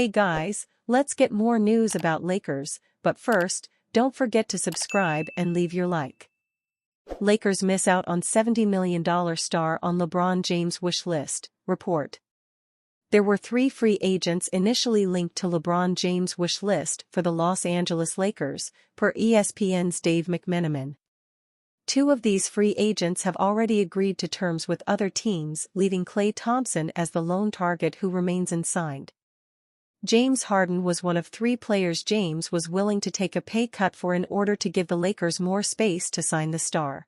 Hey guys, let's get more news about Lakers, but first, don't forget to subscribe and leave your like. Lakers miss out on $70 million star on LeBron James wish list, report. There were 3 free agents initially linked to LeBron James' wish list for the Los Angeles Lakers, per ESPN's Dave McMenamin. 2 of these free agents have already agreed to terms with other teams, leaving Klay Thompson as the lone target who remains unsigned. James Harden was one of 3 players James was willing to take a pay cut for in order to give the Lakers more space to sign the star.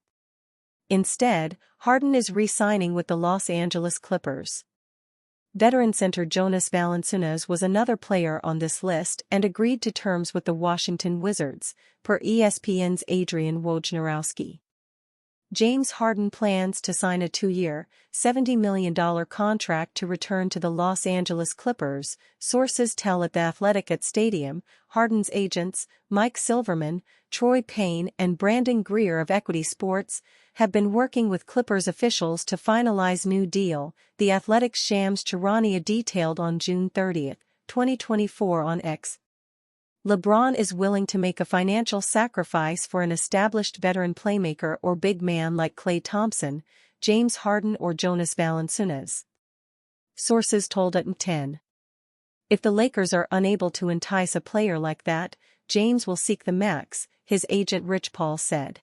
Instead, Harden is re-signing with the Los Angeles Clippers. Veteran center Jonas Valanciunas was another player on this list and agreed to terms with the Washington Wizards, per ESPN's Adrian Wojnarowski. James Harden plans to sign a 2-year, $70 million contract to return to the Los Angeles Clippers, sources tell at The Athletic. At Stadium, Harden's agents, Mike Silverman, Troy Payne and Brandon Greer of Equity Sports, have been working with Clippers officials to finalize new deal, The Athletic's Shams Charania detailed on June 30, 2024 on X. LeBron is willing to make a financial sacrifice for an established veteran playmaker or big man like Klay Thompson, James Harden or Jonas Valanciunas. Sources told at 10. If the Lakers are unable to entice a player like that, James will seek the max, his agent Rich Paul said.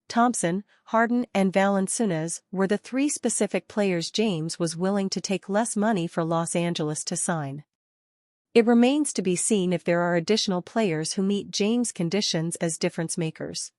Thompson, Harden and Valanciunas were the 3 specific players James was willing to take less money for Los Angeles to sign. It remains to be seen if there are additional players who meet James' conditions as difference makers.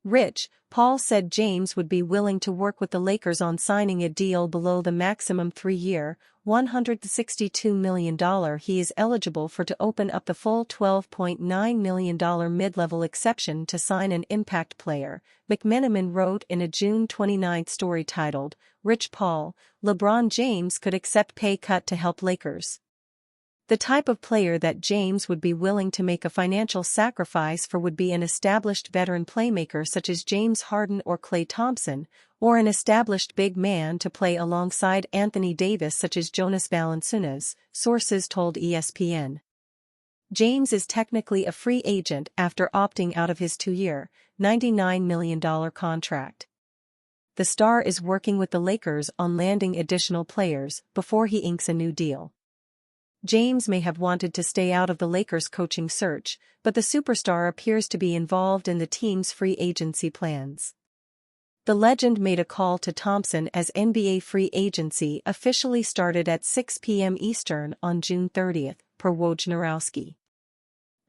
Rich Paul said James would be willing to work with the Lakers on signing a deal below the maximum 3-year, $162 million he is eligible for to open up the full $12.9 million mid-level exception to sign an impact player, McMenamin wrote in a June 29 story titled, Rich Paul, LeBron James could accept pay cut to help Lakers. The type of player that James would be willing to make a financial sacrifice for would be an established veteran playmaker such as James Harden or Klay Thompson, or an established big man to play alongside Anthony Davis such as Jonas Valanciunas, sources told ESPN. James is technically a free agent after opting out of his 2-year, $99 million contract. The star is working with the Lakers on landing additional players before he inks a new deal. James may have wanted to stay out of the Lakers' coaching search, but the superstar appears to be involved in the team's free agency plans. The legend made a call to Thompson as NBA free agency officially started at 6 p.m. Eastern on June 30, per Wojnarowski.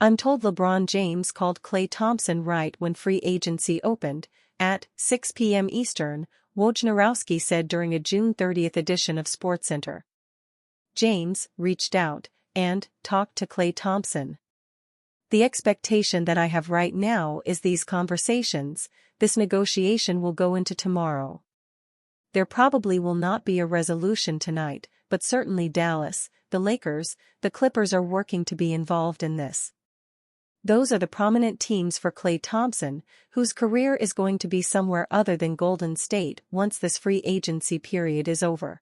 I'm told LeBron James called Klay Thompson right when free agency opened, at 6 p.m. Eastern, Wojnarowski said during a June 30 edition of SportsCenter. James reached out and talked to Klay Thompson. The expectation that I have right now is these conversations, this negotiation will go into tomorrow. There probably will not be a resolution tonight, but certainly Dallas, the Lakers, the Clippers are working to be involved in this. Those are the prominent teams for Klay Thompson, whose career is going to be somewhere other than Golden State once this free agency period is over.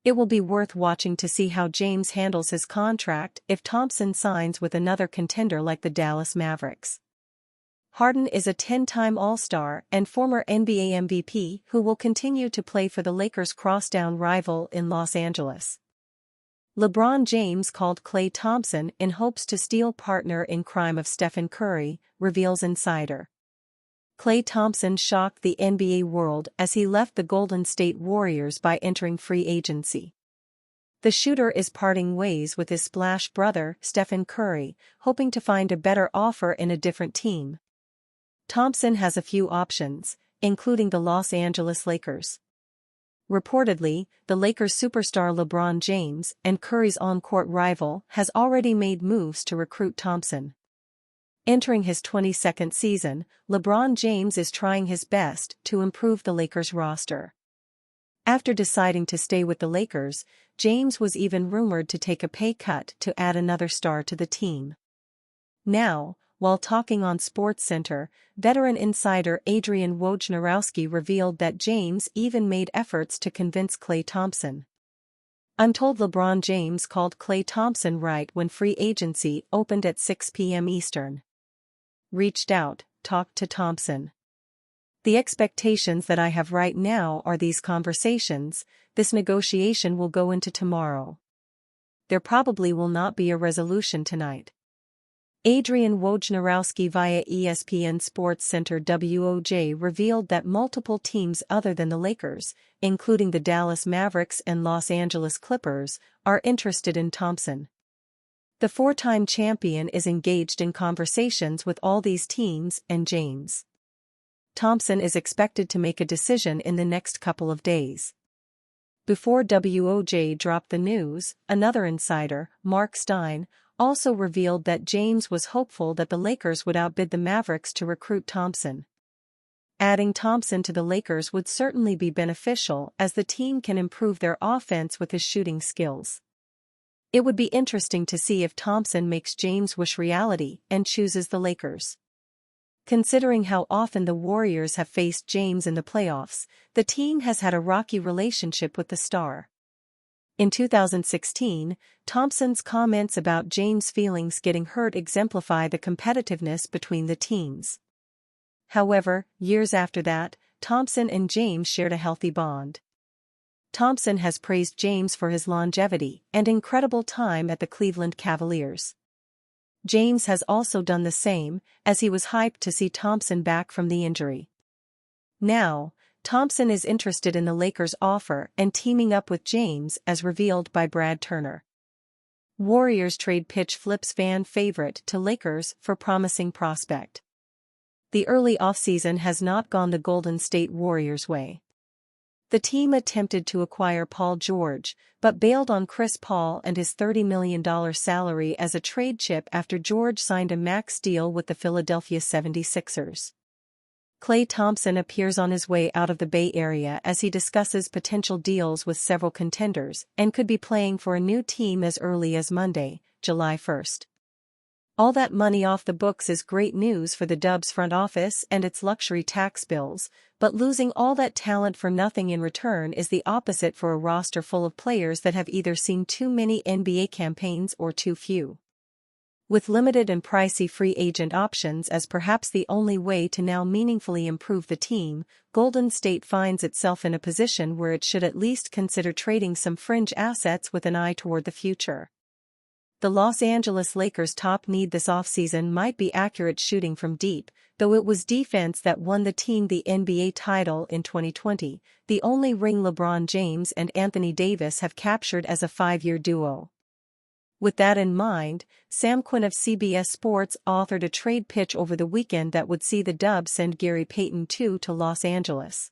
It will be worth watching to see how James handles his contract if Thompson signs with another contender like the Dallas Mavericks. Harden is a 10-time All-Star and former NBA MVP who will continue to play for the Lakers' crosstown rival in Los Angeles. LeBron James called Klay Thompson in hopes to steal partner in crime of Stephen Curry, reveals Insider. Klay Thompson shocked the NBA world as he left the Golden State Warriors by entering free agency. The shooter is parting ways with his Splash brother, Stephen Curry, hoping to find a better offer in a different team. Thompson has a few options, including the Los Angeles Lakers. Reportedly, the Lakers superstar LeBron James and Curry's on-court rival has already made moves to recruit Thompson. Entering his 22nd season, LeBron James is trying his best to improve the Lakers roster. After deciding to stay with the Lakers, James was even rumored to take a pay cut to add another star to the team. Now, while talking on SportsCenter, veteran insider Adrian Wojnarowski revealed that James even made efforts to convince Klay Thompson. I'm told LeBron James called Klay Thompson right when free agency opened at 6 p.m. Eastern. Reached out, talked to Thompson. The expectations that I have right now are these conversations, this negotiation will go into tomorrow. There probably will not be a resolution tonight. Adrian Wojnarowski via ESPN Sports Center WOJ revealed that multiple teams other than the Lakers, including the Dallas Mavericks and Los Angeles Clippers, are interested in Thompson. The four-time champion is engaged in conversations with all these teams and James. Thompson is expected to make a decision in the next couple of days. Before WOJ dropped the news, another insider, Mark Stein, also revealed that James was hopeful that the Lakers would outbid the Mavericks to recruit Thompson. Adding Thompson to the Lakers would certainly be beneficial as the team can improve their offense with his shooting skills. It would be interesting to see if Thompson makes James' wish reality and chooses the Lakers. Considering how often the Warriors have faced James in the playoffs, the team has had a rocky relationship with the star. In 2016, Thompson's comments about James' feelings getting hurt exemplify the competitiveness between the teams. However, years after that, Thompson and James shared a healthy bond. Thompson has praised James for his longevity and incredible time at the Cleveland Cavaliers. James has also done the same, as he was hyped to see Thompson back from the injury. Now, Thompson is interested in the Lakers' offer and teaming up with James as revealed by Brad Turner. Warriors trade pitch flips fan favorite to Lakers for promising prospect. The early offseason has not gone the Golden State Warriors' way. The team attempted to acquire Paul George, but bailed on Chris Paul and his $30 million salary as a trade chip after George signed a max deal with the Philadelphia 76ers. Klay Thompson appears on his way out of the Bay Area as he discusses potential deals with several contenders and could be playing for a new team as early as Monday, July 1st. All that money off the books is great news for the Dubs front office and its luxury tax bills, but losing all that talent for nothing in return is the opposite for a roster full of players that have either seen too many NBA campaigns or too few. With limited and pricey free agent options as perhaps the only way to now meaningfully improve the team, Golden State finds itself in a position where it should at least consider trading some fringe assets with an eye toward the future. The Los Angeles Lakers' top need this offseason might be accurate shooting from deep, though it was defense that won the team the NBA title in 2020, the only ring LeBron James and Anthony Davis have captured as a 5-year duo. With that in mind, Sam Quinn of CBS Sports authored a trade pitch over the weekend that would see the Dubs send Gary Payton to Los Angeles.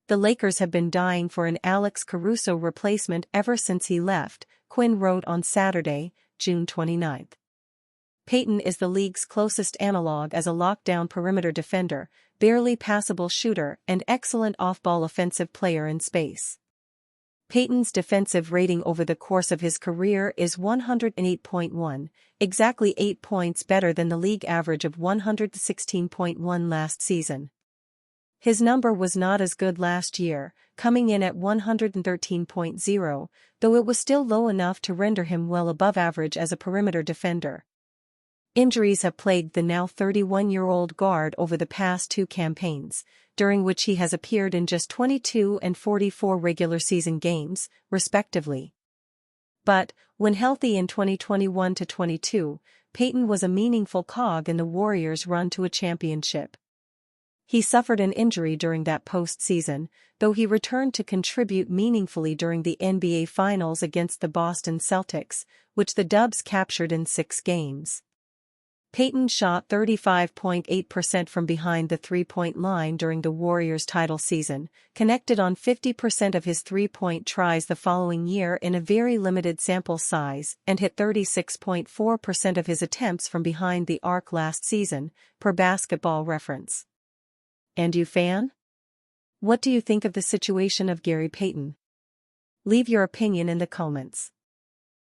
The Lakers have been dying for an Alex Caruso replacement ever since he left, Quinn wrote on Saturday, June 29. Payton is the league's closest analog as a lockdown perimeter defender, barely passable shooter and excellent off-ball offensive player in space. Payton's defensive rating over the course of his career is 108.1, exactly 8 points better than the league average of 116.1 last season. His number was not as good last year, coming in at 113.0, though it was still low enough to render him well above average as a perimeter defender. Injuries have plagued the now 31-year-old guard over the past 2 campaigns, during which he has appeared in just 22 and 44 regular season games, respectively. But, when healthy in 2021-22, Payton was a meaningful cog in the Warriors' run to a championship. He suffered an injury during that postseason, though he returned to contribute meaningfully during the NBA Finals against the Boston Celtics, which the Dubs captured in 6 games. Payton shot 35.8% from behind the three-point line during the Warriors' title season, connected on 50% of his three-point tries the following year in a very limited sample size, and hit 36.4% of his attempts from behind the arc last season, per Basketball Reference. And you fan? What do you think of the situation of Gary Payton? Leave your opinion in the comments.